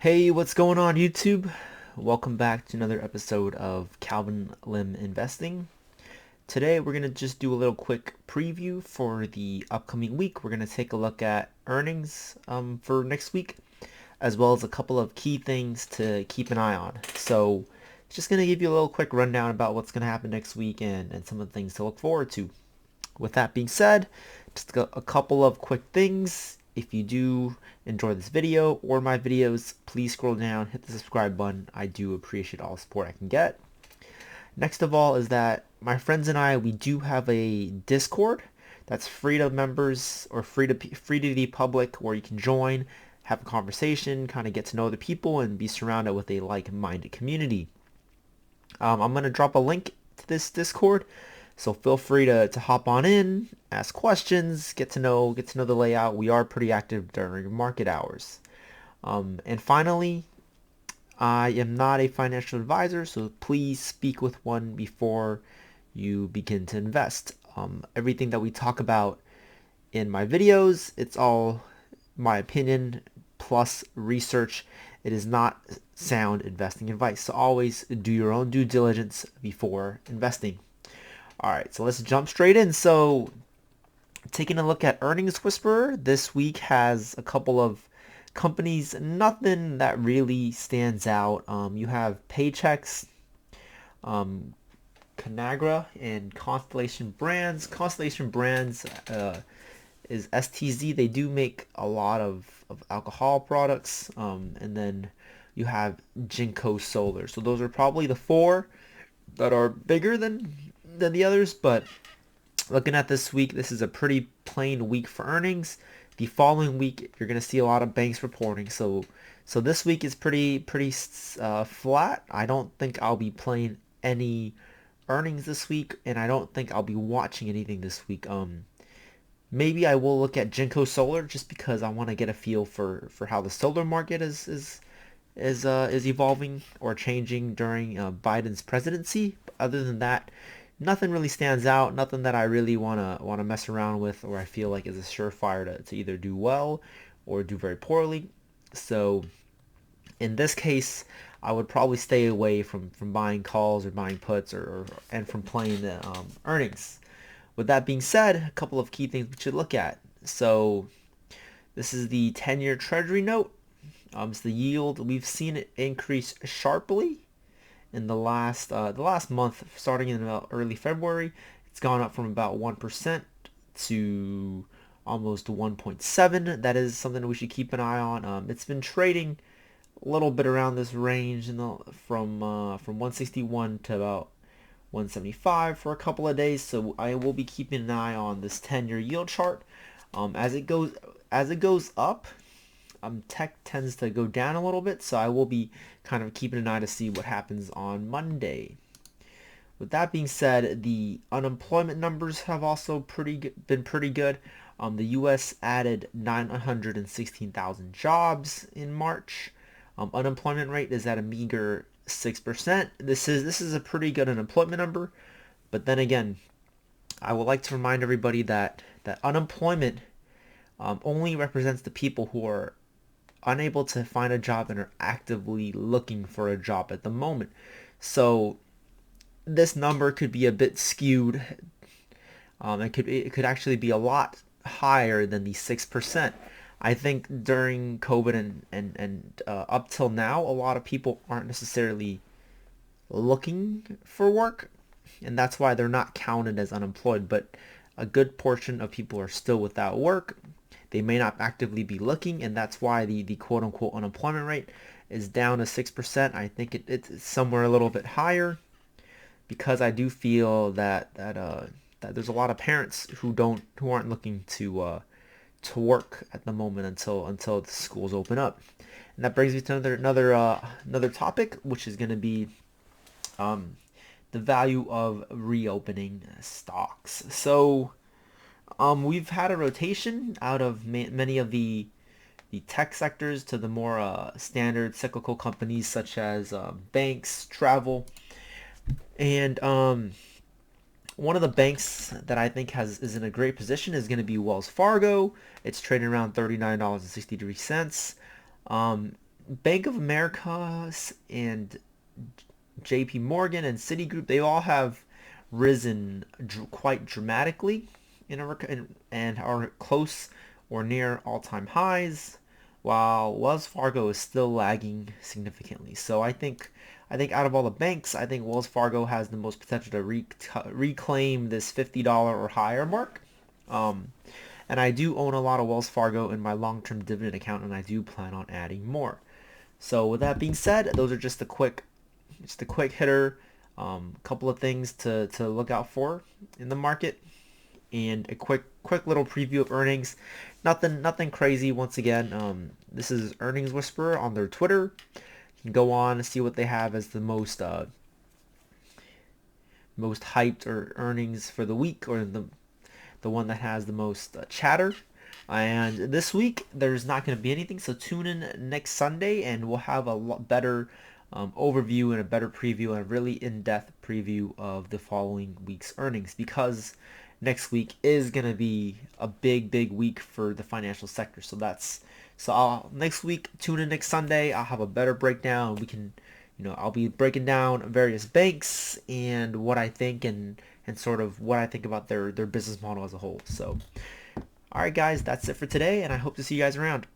Hey, what's going on YouTube? Welcome back to another episode of Calvin Lim Investing. Today we're going to just do a little quick preview for the upcoming week. We're going to take a look at earnings for next week, as well as a couple of key things to keep an eye on. So just going to give you a little quick rundown about what's going to happen next week and some of the things to look forward to. With that being said, just a couple of quick things. If you do enjoy this video or my videos, please scroll down, hit the subscribe button. I do appreciate all the support I can get. Next of all is that my friends and I, we do have a Discord that's free to members or free to the public, where you can join, have a conversation, kind of get to know other people, and be surrounded with a like-minded community. I'm going to drop a link to this Discord, so feel free to hop on in, ask questions, get to know the layout. We are pretty active during market hours. And finally, I am not a financial advisor, so please speak with one before you begin to invest. Everything that we talk about in my videos, it's all my opinion plus research. It is not sound investing advice. So always do your own due diligence before investing. Alright, so let's jump straight in. So taking a look at Earnings Whisperer, this week has a couple of companies, nothing that really stands out. You have Paychex, Conagra, and Constellation Brands. Constellation Brands is STZ. They do make a lot of alcohol products. And then you have Jinko Solar. So those are probably the four that are bigger than the others, but looking at this week, this is a pretty plain week for earnings. The following week, you're going to see a lot of banks reporting. So this week is pretty flat. I don't think I'll be playing any earnings this week, and I don't think I'll be watching anything this week. Maybe I will look at Jinko Solar just because I want to get a feel for how the solar market is evolving or changing during Biden's presidency. But other than that, nothing really stands out. Nothing that I really wanna mess around with, or I feel like is a surefire to either do well or do very poorly. So in this case, I would probably stay away from buying calls or buying puts and from playing the earnings. With that being said, a couple of key things we should look at. So this is the 10-year Treasury note. It's the yield. We've seen it increase sharply in the last month, starting in about early February. It's gone up from about 1% to almost 1.7. That is something that we should keep an eye on. It's been trading a little bit around this range from 161 to about 175 for a couple of days. So I will be keeping an eye on this 10-year yield chart. As it goes up, tech tends to go down a little bit, so I will be kind of keeping an eye to see what happens on Monday. With that being said, the unemployment numbers have also been pretty good. The U.S. added 916,000 jobs in March. Unemployment rate is at a meager 6%. This is a pretty good unemployment number, but then again, I would like to remind everybody that unemployment only represents the people who are unable to find a job and are actively looking for a job at the moment. So this number could be a bit skewed. It could actually be a lot higher than the 6%. I think during COVID and up till now, a lot of people aren't necessarily looking for work, and that's why they're not counted as unemployed. But a good portion of people are still without work. They may not actively be looking, and that's why the quote-unquote unemployment rate is down to 6%. I think it's somewhere a little bit higher, because I do feel that there's a lot of parents who aren't looking to work at the moment until the schools open up. And that brings me to another topic, which is going to be the value of reopening stocks. So we've had a rotation out of many of the tech sectors to the more standard cyclical companies such as banks, travel, and one of the banks that I think is in a great position is going to be Wells Fargo. It's trading around $39.63. Bank of America and JP Morgan and Citigroup, they all have risen quite dramatically and are close or near all-time highs, while Wells Fargo is still lagging significantly. So I think out of all the banks, I think Wells Fargo has the most potential to reclaim this $50 or higher mark. Um, and I do own a lot of Wells Fargo in my long-term dividend account, and I do plan on adding more. So with that being said, those are just a quick hitter, couple of things to look out for in the market, and a quick little preview of earnings. Nothing crazy. Once again, this is Earnings Whisperer on their Twitter. You can go on and see what they have as the most hyped or earnings for the week, or the one that has the most chatter. And this week there's not going to be anything, so tune in next Sunday and we'll have a lot better overview and a better preview and a really in-depth preview of the following week's earnings, because next week is going to be a big week for the financial sector. Next week, tune in next Sunday. I'll have a better breakdown. We can, I'll be breaking down various banks and what I think, and sort of what I think about their business model as a whole. So, all right, guys, that's it for today, and I hope to see you guys around.